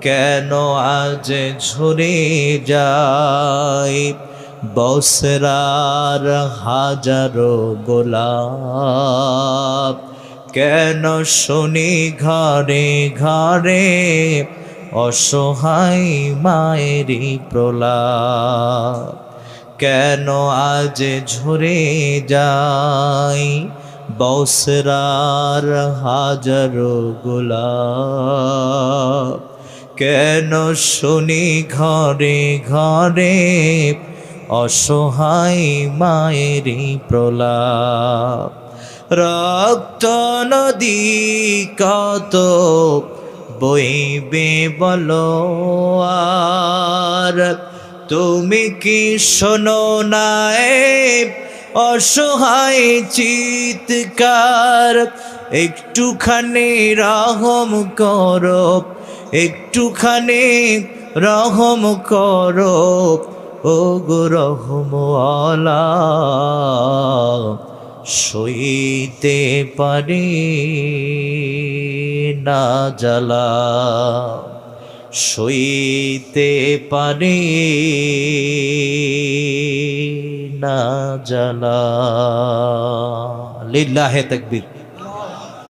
কেন আজ ঝরে যায় বসরার হাজারো গোলাপ। কেন শুনি ঘরে ঘরে অসহায় মায়েরই প্রলাপ। কেন আজ ঝরে যায় বসরার হাজারো গোলাপ। কেন শুনি ঘরে ঘরে অসহায় মায়েরই প্রলাপ। রক্ত নদী কত বইবে বলো আর, তুমি কি শোনো না অসহায় চিৎকার। একটুখানি রহম করো, একটুখানি রহম করো ও গো রহমওয়ালা। সইতে পারি না জ্বালা, সইতে পারি না জ্বালা। লিল্লাহে তাকবীর।